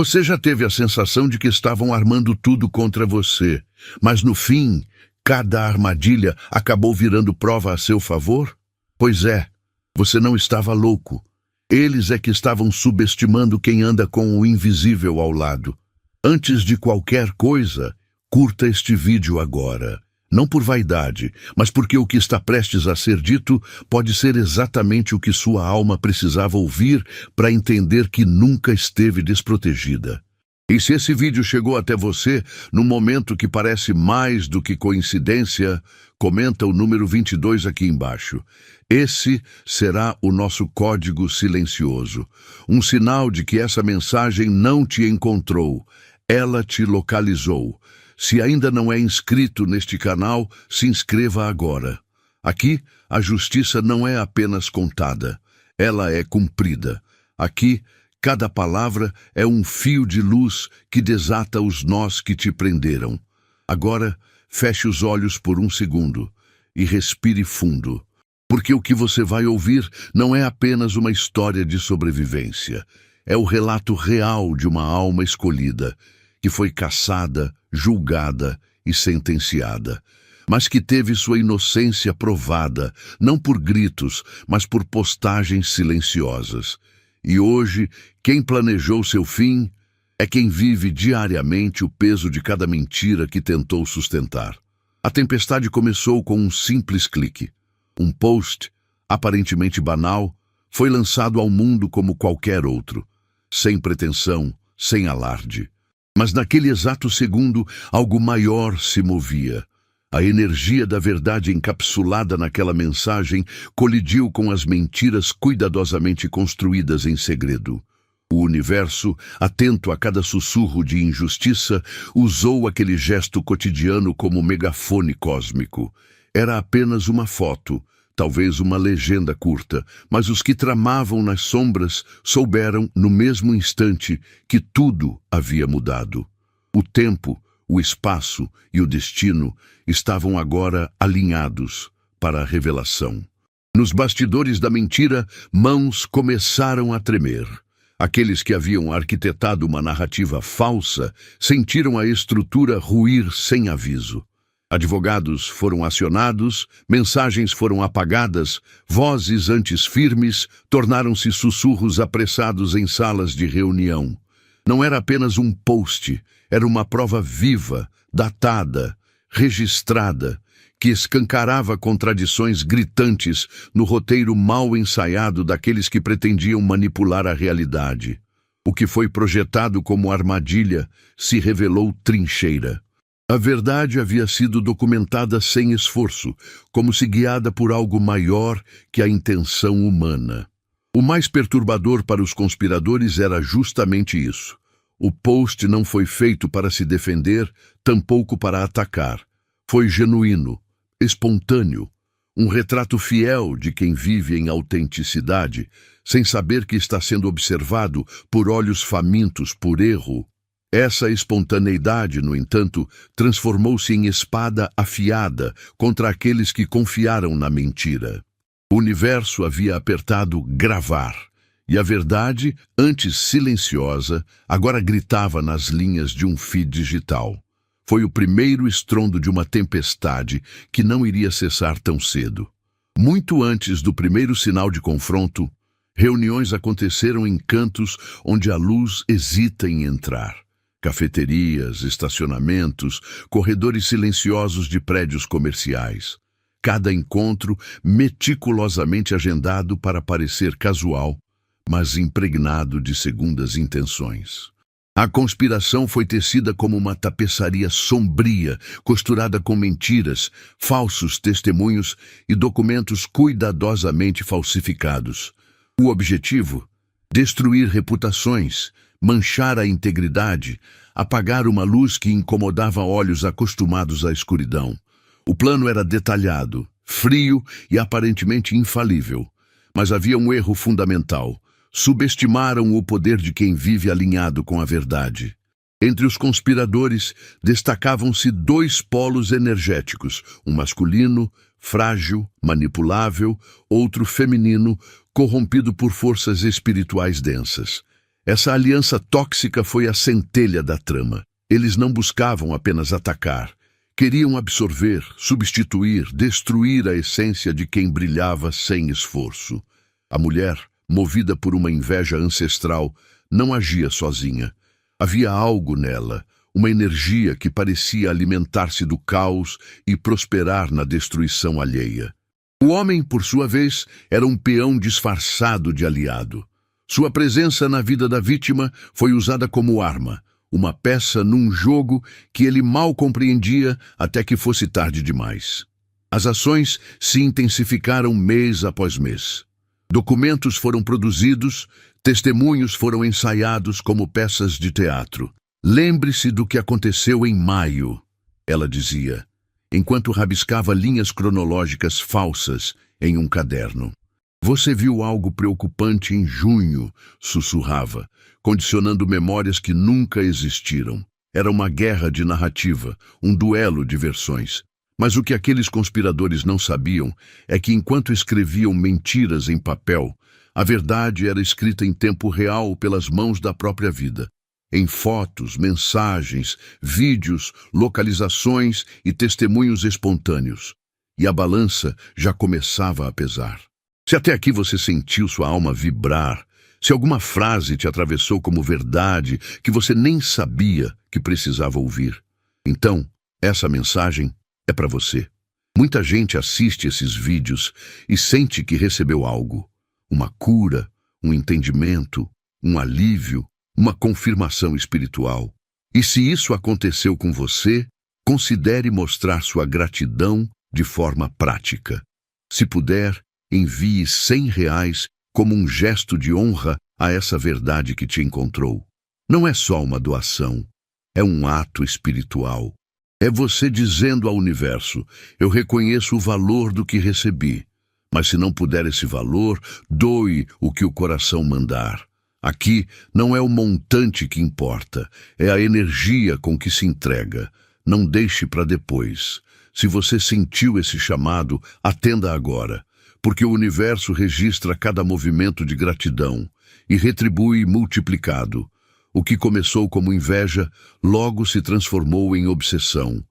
Você já teve a sensação de que estavam armando tudo contra você, mas no fim, cada armadilha acabou virando prova a seu favor? Pois é, você não estava louco. Eles é que estavam subestimando quem anda com o invisível ao lado. Antes de qualquer coisa, curta este vídeo agora. Não por vaidade, mas porque o que está prestes a ser dito pode ser exatamente o que sua alma precisava ouvir para entender que nunca esteve desprotegida. E se esse vídeo chegou até você num momento que parece mais do que coincidência, comenta o número 22 aqui embaixo. Esse será o nosso código silencioso, um sinal de que essa mensagem não te encontrou, ela te localizou. Se ainda não é inscrito neste canal, se inscreva agora. Aqui, a justiça não é apenas contada, ela é cumprida. Aqui, cada palavra é um fio de luz que desata os nós que te prenderam. Agora, feche os olhos por um segundo e respire fundo, porque o que você vai ouvir não é apenas uma história de sobrevivência. É o relato real de uma alma escolhida, que foi caçada, julgada e sentenciada, mas que teve sua inocência provada, não por gritos, mas por postagens silenciosas. E hoje, quem planejou seu fim é quem vive diariamente o peso de cada mentira que tentou sustentar. A tempestade começou com um simples clique. Um post, aparentemente banal, foi lançado ao mundo como qualquer outro, sem pretensão, sem alarde. Mas naquele exato segundo, algo maior se movia. A energia da verdade encapsulada naquela mensagem colidiu com as mentiras cuidadosamente construídas em segredo. O universo, atento a cada sussurro de injustiça, usou aquele gesto cotidiano como megafone cósmico. Era apenas uma foto, talvez uma legenda curta, mas os que tramavam nas sombras souberam, no mesmo instante, que tudo havia mudado. O tempo, o espaço e o destino estavam agora alinhados para a revelação. Nos bastidores da mentira, mãos começaram a tremer. Aqueles que haviam arquitetado uma narrativa falsa sentiram a estrutura ruir sem aviso. Advogados foram acionados, mensagens foram apagadas, vozes antes firmes tornaram-se sussurros apressados em salas de reunião. Não era apenas um post, era uma prova viva, datada, registrada, que escancarava contradições gritantes no roteiro mal ensaiado daqueles que pretendiam manipular a realidade. O que foi projetado como armadilha se revelou trincheira. A verdade havia sido documentada sem esforço, como se guiada por algo maior que a intenção humana. O mais perturbador para os conspiradores era justamente isso. O post não foi feito para se defender, tampouco para atacar. Foi genuíno, espontâneo, um retrato fiel de quem vive em autenticidade, sem saber que está sendo observado por olhos famintos por erro. Essa espontaneidade, no entanto, transformou-se em espada afiada contra aqueles que confiaram na mentira. O universo havia apertado gravar, e a verdade, antes silenciosa, agora gritava nas linhas de um feed digital. Foi o primeiro estrondo de uma tempestade que não iria cessar tão cedo. Muito antes do primeiro sinal de confronto, reuniões aconteceram em cantos onde a luz hesita em entrar. Cafeterias, estacionamentos, corredores silenciosos de prédios comerciais. Cada encontro meticulosamente agendado para parecer casual, mas impregnado de segundas intenções. A conspiração foi tecida como uma tapeçaria sombria, costurada com mentiras, falsos testemunhos e documentos cuidadosamente falsificados. O objetivo? Destruir reputações, manchar a integridade, apagar uma luz que incomodava olhos acostumados à escuridão. O plano era detalhado, frio e aparentemente infalível. Mas havia um erro fundamental. Subestimaram o poder de quem vive alinhado com a verdade. Entre os conspiradores, destacavam-se dois polos energéticos, um masculino, frágil, manipulável, outro feminino, corrompido por forças espirituais densas. Essa aliança tóxica foi a centelha da trama. Eles não buscavam apenas atacar. Queriam absorver, substituir, destruir a essência de quem brilhava sem esforço. A mulher, movida por uma inveja ancestral, não agia sozinha. Havia algo nela, uma energia que parecia alimentar-se do caos e prosperar na destruição alheia. O homem, por sua vez, era um peão disfarçado de aliado. Sua presença na vida da vítima foi usada como arma, uma peça num jogo que ele mal compreendia até que fosse tarde demais. As ações se intensificaram mês após mês. Documentos foram produzidos, testemunhos foram ensaiados como peças de teatro. Lembre-se do que aconteceu em maio, ela dizia, enquanto rabiscava linhas cronológicas falsas em um caderno. Você viu algo preocupante em junho, sussurrava, condicionando memórias que nunca existiram. Era uma guerra de narrativa, um duelo de versões. Mas o que aqueles conspiradores não sabiam é que enquanto escreviam mentiras em papel, a verdade era escrita em tempo real pelas mãos da própria vida. Em fotos, mensagens, vídeos, localizações e testemunhos espontâneos. E a balança já começava a pesar. Se até aqui você sentiu sua alma vibrar, se alguma frase te atravessou como verdade que você nem sabia que precisava ouvir, então essa mensagem é para você. Muita gente assiste esses vídeos e sente que recebeu algo. Uma cura, um entendimento, um alívio, uma confirmação espiritual. E se isso aconteceu com você, considere mostrar sua gratidão de forma prática. Se puder, envie R$100 como um gesto de honra a essa verdade que te encontrou. Não é só uma doação, é um ato espiritual. É você dizendo ao universo, eu reconheço o valor do que recebi, mas se não puder esse valor, doe o que o coração mandar. Aqui não é o montante que importa, é a energia com que se entrega. Não deixe para depois. Se você sentiu esse chamado, atenda agora, porque o universo registra cada movimento de gratidão e retribui multiplicado. O que começou como inveja, logo se transformou em obsessão.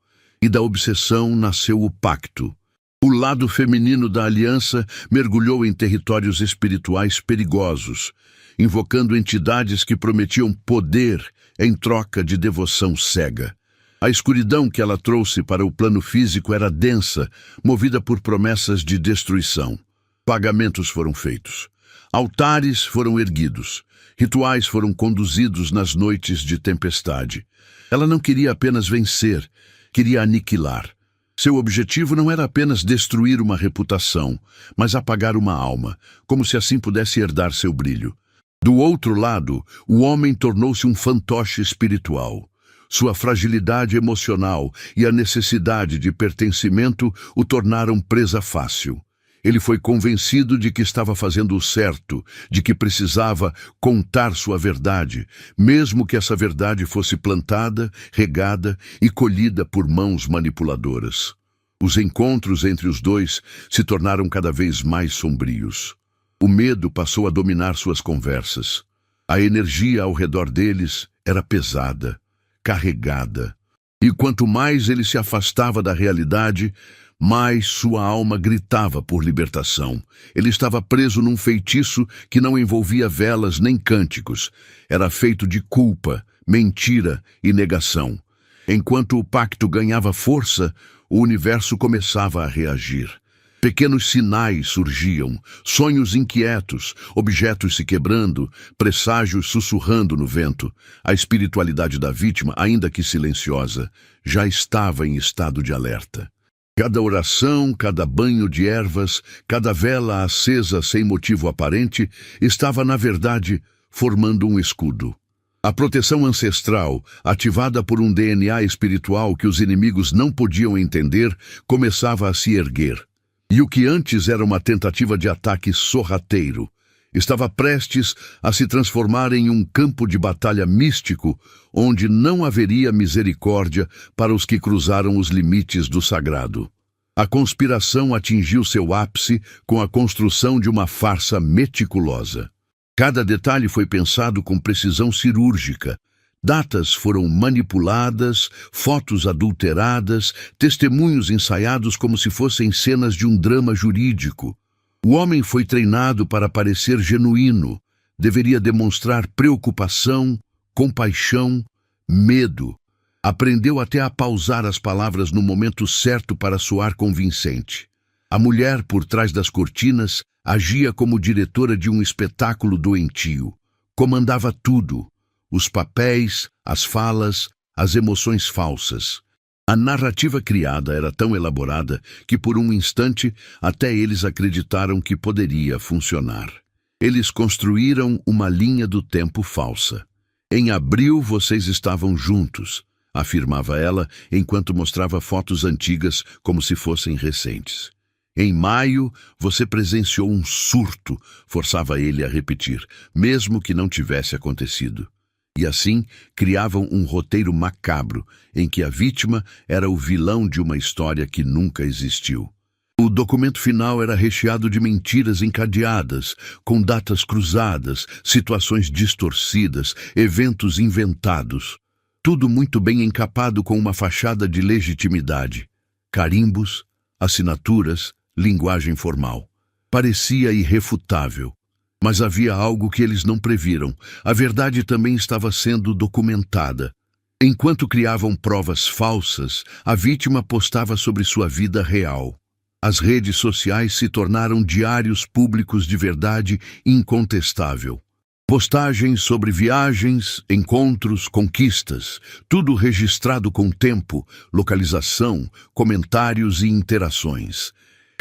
E da obsessão nasceu o pacto. O lado feminino da aliança mergulhou em territórios espirituais perigosos, invocando entidades que prometiam poder em troca de devoção cega. A escuridão que ela trouxe para o plano físico era densa, movida por promessas de destruição. Pagamentos foram feitos. Altares foram erguidos. Rituais foram conduzidos nas noites de tempestade. Ela não queria apenas vencer, queria aniquilar. Seu objetivo não era apenas destruir uma reputação, mas apagar uma alma, como se assim pudesse herdar seu brilho. Do outro lado, o homem tornou-se um fantoche espiritual. Sua fragilidade emocional e a necessidade de pertencimento o tornaram presa fácil. Ele foi convencido de que estava fazendo o certo, de que precisava contar sua verdade, mesmo que essa verdade fosse plantada, regada e colhida por mãos manipuladoras. Os encontros entre os dois se tornaram cada vez mais sombrios. O medo passou a dominar suas conversas. A energia ao redor deles era pesada, carregada. E quanto mais ele se afastava da realidade, mais sua alma gritava por libertação. Ele estava preso num feitiço que não envolvia velas nem cânticos. Era feito de culpa, mentira e negação. Enquanto o pacto ganhava força, o universo começava a reagir. Pequenos sinais surgiam, sonhos inquietos, objetos se quebrando, presságios sussurrando no vento. A espiritualidade da vítima, ainda que silenciosa, já estava em estado de alerta. Cada oração, cada banho de ervas, cada vela acesa sem motivo aparente, estava, na verdade, formando um escudo. A proteção ancestral, ativada por um DNA espiritual que os inimigos não podiam entender, começava a se erguer. E o que antes era uma tentativa de ataque sorrateiro, estava prestes a se transformar em um campo de batalha místico, onde não haveria misericórdia para os que cruzaram os limites do sagrado. A conspiração atingiu seu ápice com a construção de uma farsa meticulosa. Cada detalhe foi pensado com precisão cirúrgica. Datas foram manipuladas, fotos adulteradas, testemunhos ensaiados como se fossem cenas de um drama jurídico. O homem foi treinado para parecer genuíno. Deveria demonstrar preocupação, compaixão, medo. Aprendeu até a pausar as palavras no momento certo para soar convincente. A mulher, por trás das cortinas, agia como diretora de um espetáculo doentio. Comandava tudo: os papéis, as falas, as emoções falsas. A narrativa criada era tão elaborada que, por um instante, até eles acreditaram que poderia funcionar. Eles construíram uma linha do tempo falsa. Em abril vocês estavam juntos, afirmava ela, enquanto mostrava fotos antigas como se fossem recentes. Em maio, você presenciou um surto, forçava ele a repetir, mesmo que não tivesse acontecido. E assim, criavam um roteiro macabro, em que a vítima era o vilão de uma história que nunca existiu. O documento final era recheado de mentiras encadeadas, com datas cruzadas, situações distorcidas, eventos inventados. Tudo muito bem encapado com uma fachada de legitimidade. Carimbos, assinaturas, linguagem formal. Parecia irrefutável. Mas havia algo que eles não previram. A verdade também estava sendo documentada. Enquanto criavam provas falsas, a vítima postava sobre sua vida real. As redes sociais se tornaram diários públicos de verdade incontestável. Postagens sobre viagens, encontros, conquistas, tudo registrado com tempo, localização, comentários e interações.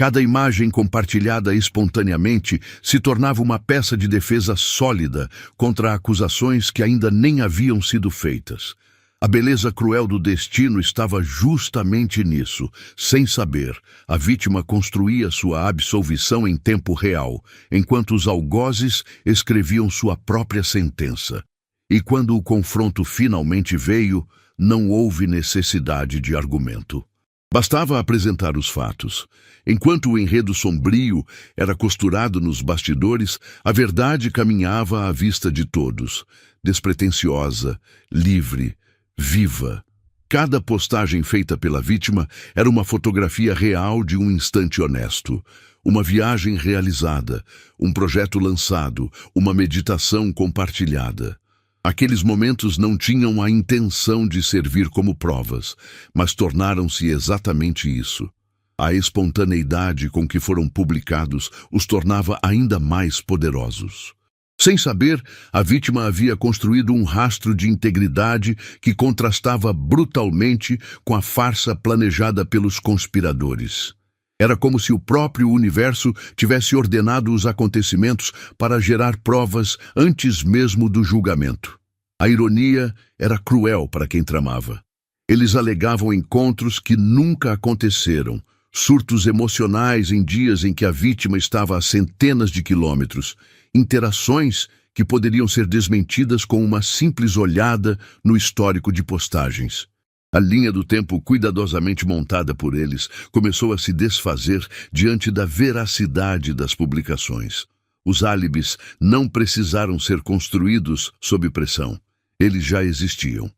Cada imagem compartilhada espontaneamente se tornava uma peça de defesa sólida contra acusações que ainda nem haviam sido feitas. A beleza cruel do destino estava justamente nisso. Sem saber, a vítima construía sua absolvição em tempo real, enquanto os algozes escreviam sua própria sentença. E quando o confronto finalmente veio, não houve necessidade de argumento. Bastava apresentar os fatos. Enquanto o enredo sombrio era costurado nos bastidores, a verdade caminhava à vista de todos, despretensiosa, livre, viva. Cada postagem feita pela vítima era uma fotografia real de um instante honesto, uma viagem realizada, um projeto lançado, uma meditação compartilhada. Aqueles momentos não tinham a intenção de servir como provas, mas tornaram-se exatamente isso. A espontaneidade com que foram publicados os tornava ainda mais poderosos. Sem saber, a vítima havia construído um rastro de integridade que contrastava brutalmente com a farsa planejada pelos conspiradores. Era como se o próprio universo tivesse ordenado os acontecimentos para gerar provas antes mesmo do julgamento. A ironia era cruel para quem tramava. Eles alegavam encontros que nunca aconteceram, surtos emocionais em dias em que a vítima estava a centenas de quilômetros, interações que poderiam ser desmentidas com uma simples olhada no histórico de postagens. A linha do tempo cuidadosamente montada por eles começou a se desfazer diante da veracidade das publicações. Os álibis não precisaram ser construídos sob pressão. Eles já existiam.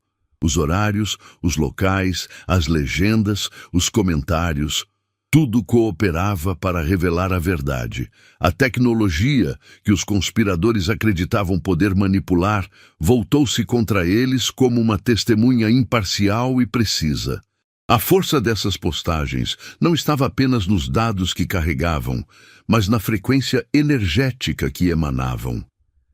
Os horários, os locais, as legendas, os comentários, tudo cooperava para revelar a verdade. A tecnologia, que os conspiradores acreditavam poder manipular, voltou-se contra eles como uma testemunha imparcial e precisa. A força dessas postagens não estava apenas nos dados que carregavam, mas na frequência energética que emanavam.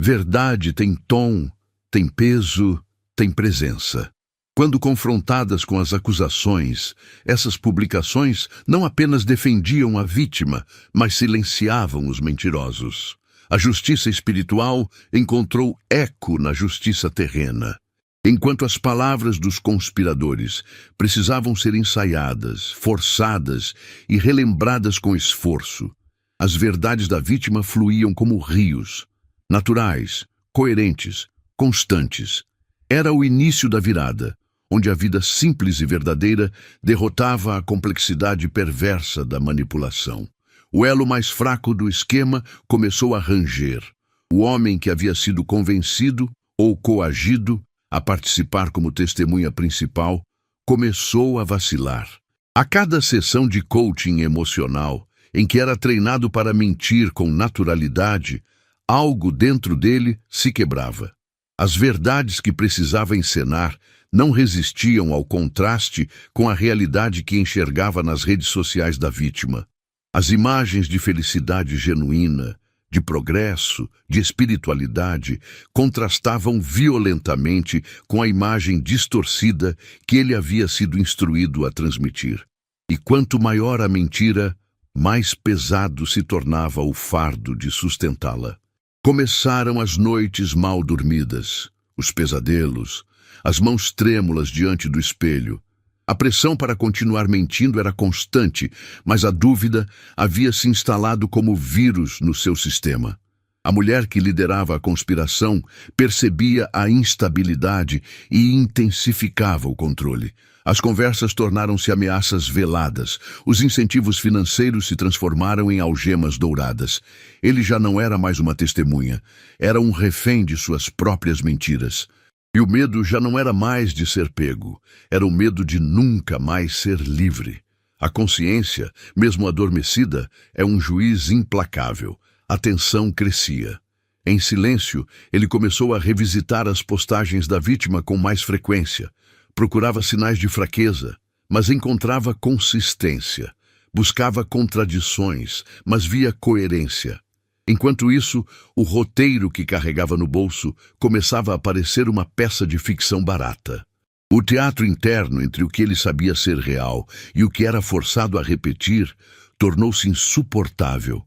Verdade tem tom, tem peso, tem presença. Quando confrontadas com as acusações, essas publicações não apenas defendiam a vítima, mas silenciavam os mentirosos. A justiça espiritual encontrou eco na justiça terrena. Enquanto as palavras dos conspiradores precisavam ser ensaiadas, forçadas e relembradas com esforço, as verdades da vítima fluíam como rios, naturais, coerentes, constantes. Era o início da virada, onde a vida simples e verdadeira derrotava a complexidade perversa da manipulação. O elo mais fraco do esquema começou a ranger. O homem que havia sido convencido ou coagido a participar como testemunha principal começou a vacilar. A cada sessão de coaching emocional, em que era treinado para mentir com naturalidade, algo dentro dele se quebrava. As verdades que precisava encenar não resistiam ao contraste com a realidade que enxergava nas redes sociais da vítima. As imagens de felicidade genuína, de progresso, de espiritualidade, contrastavam violentamente com a imagem distorcida que ele havia sido instruído a transmitir. E quanto maior a mentira, mais pesado se tornava o fardo de sustentá-la. Começaram as noites mal dormidas, os pesadelos, as mãos trêmulas diante do espelho. A pressão para continuar mentindo era constante, mas a dúvida havia se instalado como vírus no seu sistema. A mulher que liderava a conspiração percebia a instabilidade e intensificava o controle. As conversas tornaram-se ameaças veladas. Os incentivos financeiros se transformaram em algemas douradas. Ele já não era mais uma testemunha. Era um refém de suas próprias mentiras. E o medo já não era mais de ser pego. Era o medo de nunca mais ser livre. A consciência, mesmo adormecida, é um juiz implacável. A tensão crescia. Em silêncio, ele começou a revisitar as postagens da vítima com mais frequência. Procurava sinais de fraqueza, mas encontrava consistência. Buscava contradições, mas via coerência. Enquanto isso, o roteiro que carregava no bolso começava a parecer uma peça de ficção barata. O teatro interno entre o que ele sabia ser real e o que era forçado a repetir tornou-se insuportável.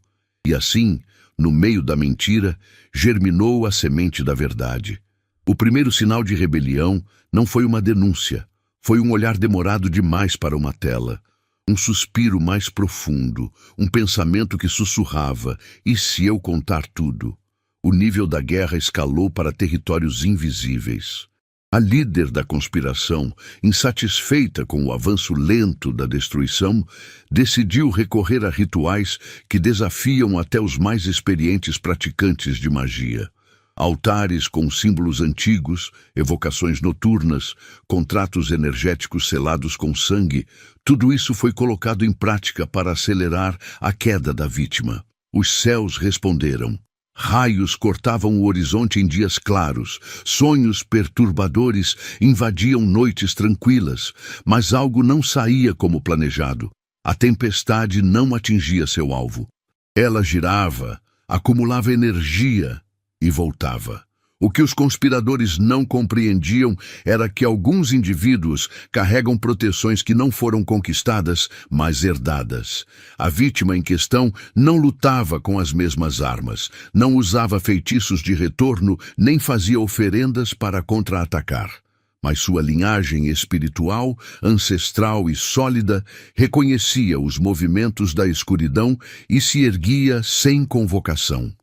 E assim, no meio da mentira, germinou a semente da verdade. O primeiro sinal de rebelião não foi uma denúncia, foi um olhar demorado demais para uma tela. Um suspiro mais profundo, um pensamento que sussurrava: e se eu contar tudo? O nível da guerra escalou para territórios invisíveis. A líder da conspiração, insatisfeita com o avanço lento da destruição, decidiu recorrer a rituais que desafiam até os mais experientes praticantes de magia. Altares com símbolos antigos, evocações noturnas, contratos energéticos selados com sangue, tudo isso foi colocado em prática para acelerar a queda da vítima. Os céus responderam. Raios cortavam o horizonte em dias claros, sonhos perturbadores invadiam noites tranquilas, mas algo não saía como planejado. A tempestade não atingia seu alvo. Ela girava, acumulava energia e voltava. O que os conspiradores não compreendiam era que alguns indivíduos carregam proteções que não foram conquistadas, mas herdadas. A vítima em questão não lutava com as mesmas armas, não usava feitiços de retorno, nem fazia oferendas para contra-atacar. Mas sua linhagem espiritual, ancestral e sólida, reconhecia os movimentos da escuridão e se erguia sem convocação.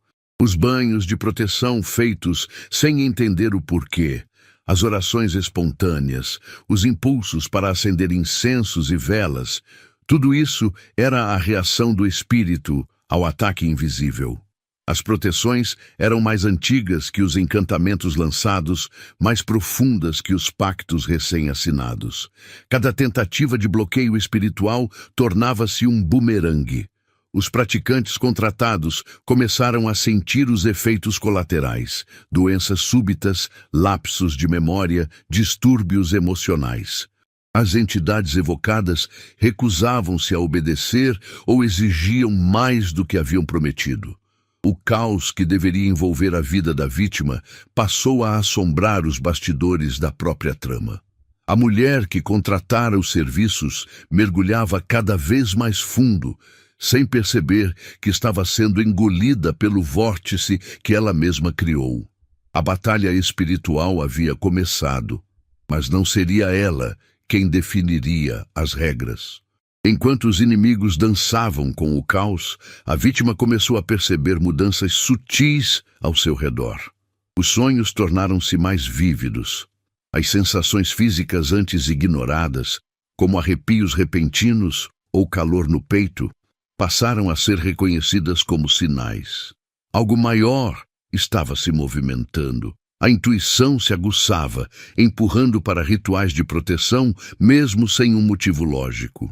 Os banhos de proteção feitos sem entender o porquê, as orações espontâneas, os impulsos para acender incensos e velas, tudo isso era a reação do espírito ao ataque invisível. As proteções eram mais antigas que os encantamentos lançados, mais profundas que os pactos recém-assinados. Cada tentativa de bloqueio espiritual tornava-se um bumerangue. Os praticantes contratados começaram a sentir os efeitos colaterais, doenças súbitas, lapsos de memória, distúrbios emocionais. As entidades evocadas recusavam-se a obedecer ou exigiam mais do que haviam prometido. O caos que deveria envolver a vida da vítima passou a assombrar os bastidores da própria trama. A mulher que contratara os serviços mergulhava cada vez mais fundo, sem perceber que estava sendo engolida pelo vórtice que ela mesma criou. A batalha espiritual havia começado, mas não seria ela quem definiria as regras. Enquanto os inimigos dançavam com o caos, a vítima começou a perceber mudanças sutis ao seu redor. Os sonhos tornaram-se mais vívidos. As sensações físicas antes ignoradas, como arrepios repentinos ou calor no peito, passaram a ser reconhecidas como sinais. Algo maior estava se movimentando. A intuição se aguçava, empurrando para rituais de proteção, mesmo sem um motivo lógico.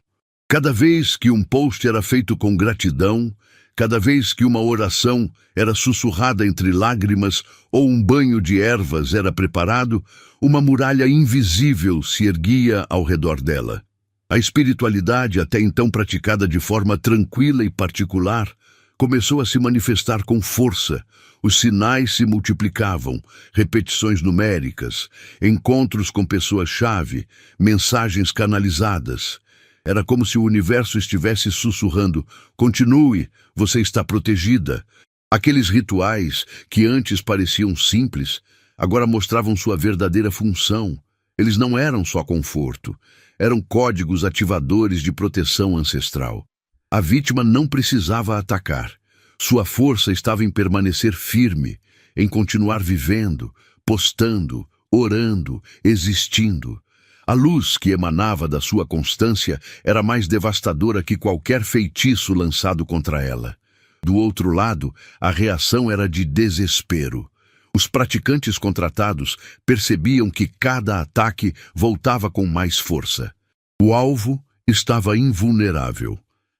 Cada vez que um post era feito com gratidão, cada vez que uma oração era sussurrada entre lágrimas ou um banho de ervas era preparado, uma muralha invisível se erguia ao redor dela. A espiritualidade, até então praticada de forma tranquila e particular, começou a se manifestar com força. Os sinais se multiplicavam, repetições numéricas, encontros com pessoas-chave, mensagens canalizadas. Era como se o universo estivesse sussurrando: continue, você está protegida. Aqueles rituais, que antes pareciam simples, agora mostravam sua verdadeira função. Eles não eram só conforto, eram códigos ativadores de proteção ancestral. A vítima não precisava atacar. Sua força estava em permanecer firme, em continuar vivendo, postando, orando, existindo. A luz que emanava da sua constância era mais devastadora que qualquer feitiço lançado contra ela. Do outro lado, a reação era de desespero. Os praticantes contratados percebiam que cada ataque voltava com mais força. O alvo estava invulnerável.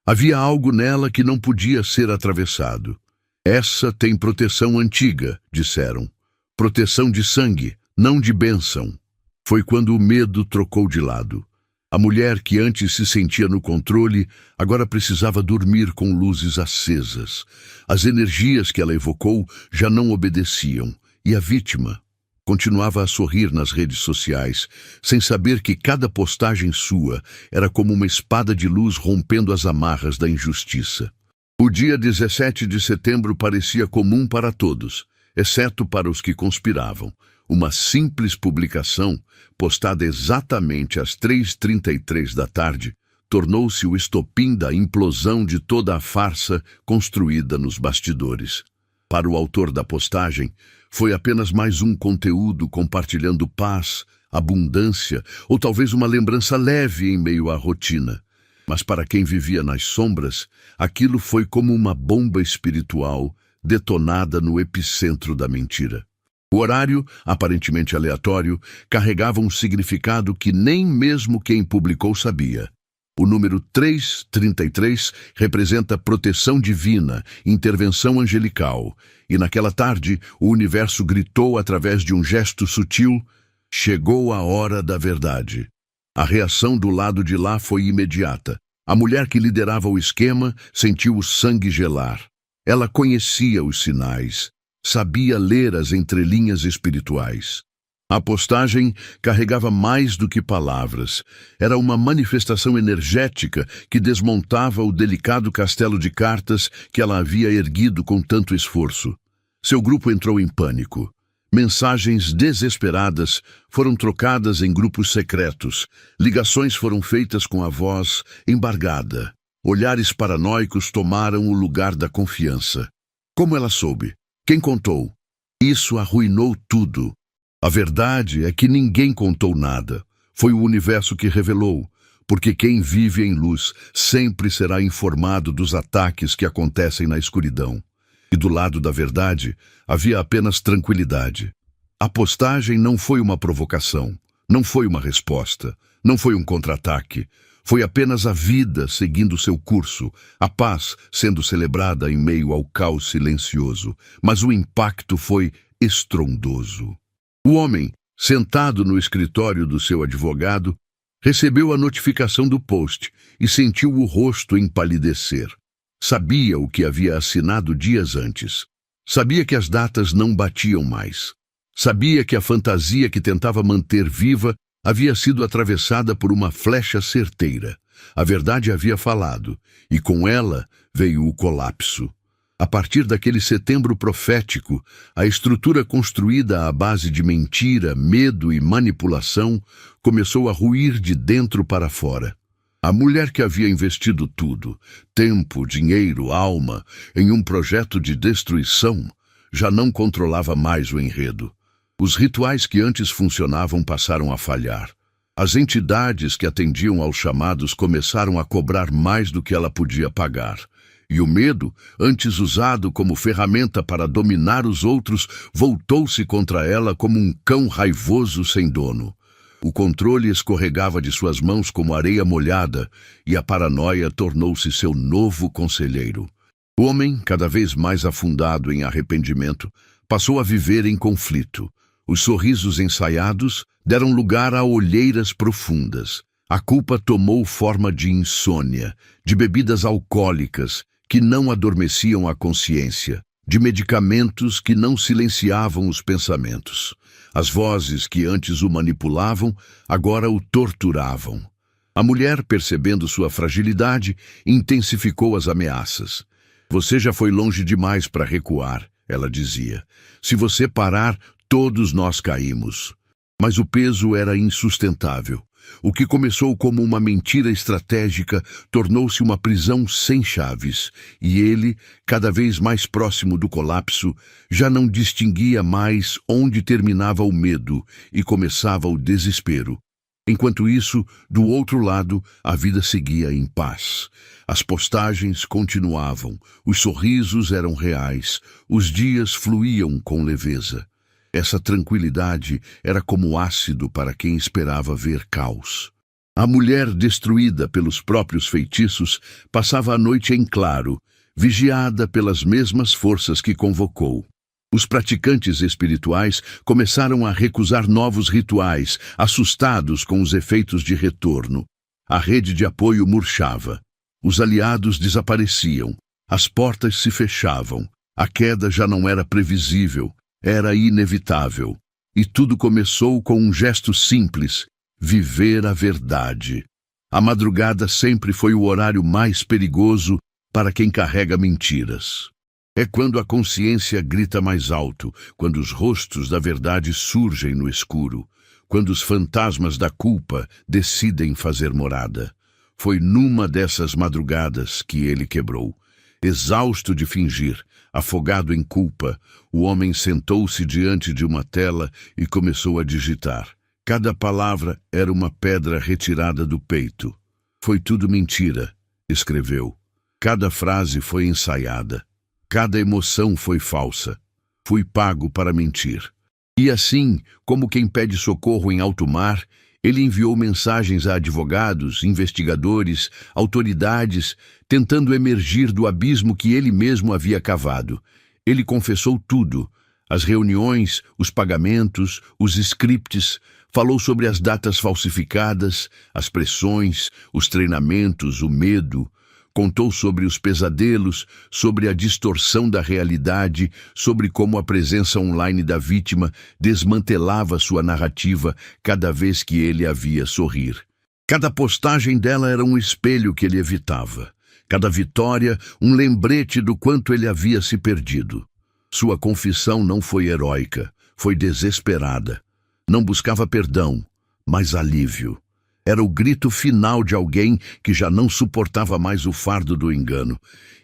Havia algo nela que não podia ser atravessado. Essa tem proteção antiga, disseram. Proteção de sangue, não de bênção. Foi quando o medo trocou de lado. A mulher que antes se sentia no controle, agora precisava dormir com luzes acesas. As energias que ela evocou já não obedeciam, e a vítima continuava a sorrir nas redes sociais, sem saber que cada postagem sua era como uma espada de luz rompendo as amarras da injustiça. O dia 17 de setembro parecia comum para todos, exceto para os que conspiravam. Uma simples publicação, postada exatamente às 3h33 da tarde, tornou-se o estopim da implosão de toda a farsa construída nos bastidores. Para o autor da postagem, foi apenas mais um conteúdo compartilhando paz, abundância ou talvez uma lembrança leve em meio à rotina. Mas para quem vivia nas sombras, aquilo foi como uma bomba espiritual detonada no epicentro da mentira. O horário, aparentemente aleatório, carregava um significado que nem mesmo quem publicou sabia. O número 333 representa proteção divina, intervenção angelical. E naquela tarde, o universo gritou através de um gesto sutil: chegou a hora da verdade. A reação do lado de lá foi imediata. A mulher que liderava o esquema sentiu o sangue gelar. Ela conhecia os sinais. Sabia ler as entrelinhas espirituais. A postagem carregava mais do que palavras. Era uma manifestação energética que desmontava o delicado castelo de cartas que ela havia erguido com tanto esforço. Seu grupo entrou em pânico. Mensagens desesperadas foram trocadas em grupos secretos. Ligações foram feitas com a voz embargada. Olhares paranoicos tomaram o lugar da confiança. Como ela soube? Quem contou? Isso arruinou tudo. A verdade é que ninguém contou nada. Foi o universo que revelou, porque quem vive em luz sempre será informado dos ataques que acontecem na escuridão. E do lado da verdade, havia apenas tranquilidade. A postagem não foi uma provocação, não foi uma resposta, não foi um contra-ataque. Foi apenas a vida seguindo seu curso, a paz sendo celebrada em meio ao caos silencioso. Mas o impacto foi estrondoso. O homem, sentado no escritório do seu advogado, recebeu a notificação do post e sentiu o rosto empalidecer. Sabia o que havia assinado dias antes. Sabia que as datas não batiam mais. Sabia que a fantasia que tentava manter viva havia sido atravessada por uma flecha certeira. A verdade havia falado, e com ela veio o colapso. A partir daquele setembro profético, a estrutura construída à base de mentira, medo e manipulação começou a ruir de dentro para fora. A mulher que havia investido tudo, tempo, dinheiro, alma, em um projeto de destruição, já não controlava mais o enredo. Os rituais que antes funcionavam passaram a falhar. As entidades que atendiam aos chamados começaram a cobrar mais do que ela podia pagar. E o medo, antes usado como ferramenta para dominar os outros, voltou-se contra ela como um cão raivoso sem dono. O controle escorregava de suas mãos como areia molhada, e a paranoia tornou-se seu novo conselheiro. O homem, cada vez mais afundado em arrependimento, passou a viver em conflito. Os sorrisos ensaiados deram lugar a olheiras profundas. A culpa tomou forma de insônia, de bebidas alcoólicas que não adormeciam a consciência, de medicamentos que não silenciavam os pensamentos. As vozes que antes o manipulavam, agora o torturavam. A mulher, percebendo sua fragilidade, intensificou as ameaças. Você já foi longe demais para recuar, ela dizia. Se você parar, todos nós caímos. Mas o peso era insustentável. O que começou como uma mentira estratégica tornou-se uma prisão sem chaves, e ele, cada vez mais próximo do colapso, já não distinguia mais onde terminava o medo e começava o desespero. Enquanto isso, do outro lado, a vida seguia em paz. As postagens continuavam, os sorrisos eram reais, os dias fluíam com leveza. Essa tranquilidade era como ácido para quem esperava ver caos. A mulher, destruída pelos próprios feitiços, passava a noite em claro, vigiada pelas mesmas forças que convocou. Os praticantes espirituais começaram a recusar novos rituais, assustados com os efeitos de retorno. A rede de apoio murchava. Os aliados desapareciam. As portas se fechavam. A queda já não era previsível. Era inevitável. E tudo começou com um gesto simples: viver a verdade. A madrugada sempre foi o horário mais perigoso para quem carrega mentiras. É quando a consciência grita mais alto, quando os rostos da verdade surgem no escuro, quando os fantasmas da culpa decidem fazer morada. Foi numa dessas madrugadas que ele quebrou. Exausto de fingir, afogado em culpa, o homem sentou-se diante de uma tela e começou a digitar. Cada palavra era uma pedra retirada do peito. Foi tudo mentira, escreveu. Cada frase foi ensaiada. Cada emoção foi falsa. Fui pago para mentir. E assim, como quem pede socorro em alto mar, ele enviou mensagens a advogados, investigadores, autoridades, tentando emergir do abismo que ele mesmo havia cavado. Ele confessou tudo: as reuniões, os pagamentos, os scripts, falou sobre as datas falsificadas, as pressões, os treinamentos, o medo. Contou sobre os pesadelos, sobre a distorção da realidade, sobre como a presença online da vítima desmantelava sua narrativa cada vez que ele a via sorrir. Cada postagem dela era um espelho que ele evitava. Cada vitória, um lembrete do quanto ele havia se perdido. Sua confissão não foi heróica, foi desesperada. Não buscava perdão, mas alívio. Era o grito final de alguém que já não suportava mais o fardo do engano.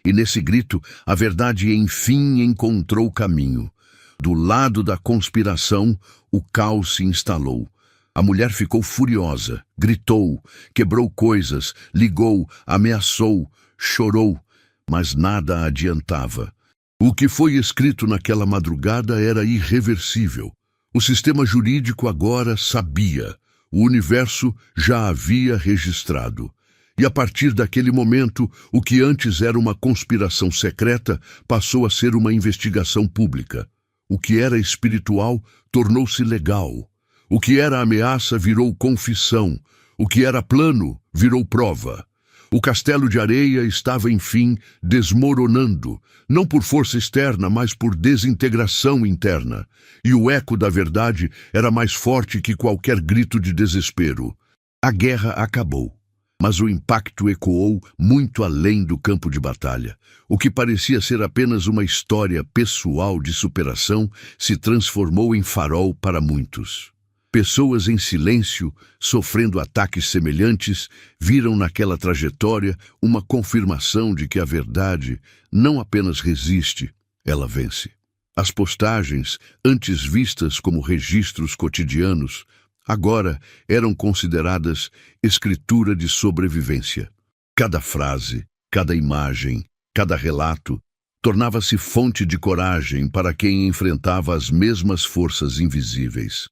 E nesse grito, a verdade enfim encontrou caminho. Do lado da conspiração, o caos se instalou. A mulher ficou furiosa, gritou, quebrou coisas, ligou, ameaçou, chorou, mas nada adiantava. O que foi escrito naquela madrugada era irreversível. O sistema jurídico agora sabia. O universo já havia registrado. E a partir daquele momento, o que antes era uma conspiração secreta passou a ser uma investigação pública. O que era espiritual tornou-se legal. O que era ameaça virou confissão. O que era plano virou prova. O castelo de areia estava, enfim, desmoronando, não por força externa, mas por desintegração interna. E o eco da verdade era mais forte que qualquer grito de desespero. A guerra acabou, mas o impacto ecoou muito além do campo de batalha. O que parecia ser apenas uma história pessoal de superação se transformou em farol para muitos. Pessoas em silêncio, sofrendo ataques semelhantes, viram naquela trajetória uma confirmação de que a verdade não apenas resiste, ela vence. As postagens, antes vistas como registros cotidianos, agora eram consideradas escritura de sobrevivência. Cada frase, cada imagem, Cada relato tornava-se fonte de coragem para quem enfrentava as mesmas forças invisíveis.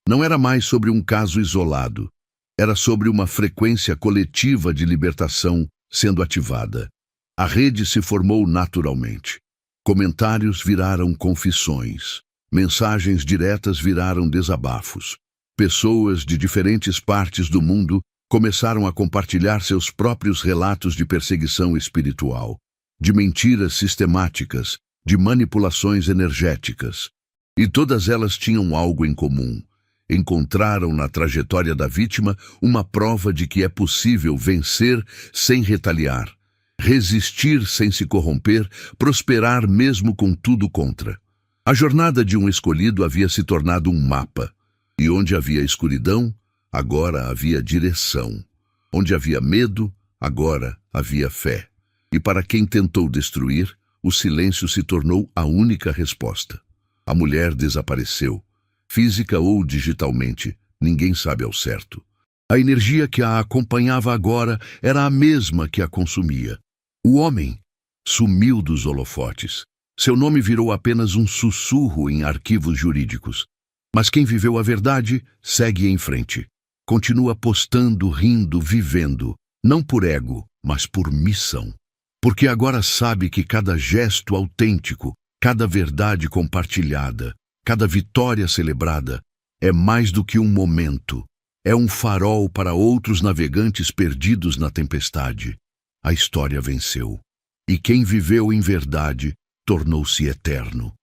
Não era mais sobre um caso isolado, era sobre uma frequência coletiva de libertação sendo ativada. A rede se formou naturalmente. Comentários viraram confissões. Mensagens diretas viraram desabafos. Pessoas de diferentes partes do mundo começaram a compartilhar seus próprios relatos de perseguição espiritual, de mentiras sistemáticas, de manipulações energéticas. E todas elas tinham algo em comum. Encontraram na trajetória da vítima uma prova de que é possível vencer sem retaliar, resistir sem se corromper, prosperar mesmo com tudo contra. A jornada de um escolhido havia se tornado um mapa, e onde havia escuridão, agora havia direção. Onde havia medo, agora havia fé. E para quem tentou destruir, o silêncio se tornou a única resposta. A mulher desapareceu. Física ou digitalmente, ninguém sabe ao certo. A energia que a acompanhava agora era a mesma que a consumia. O homem sumiu dos holofotes. Seu nome virou apenas um sussurro em arquivos jurídicos. Mas quem viveu a verdade segue em frente. Continua postando, rindo, vivendo, não por ego, mas por missão. Porque agora sabe que cada gesto autêntico, cada verdade compartilhada, cada vitória celebrada é mais do que um momento. É um farol para outros navegantes perdidos na tempestade. A história venceu. E quem viveu em verdade tornou-se eterno.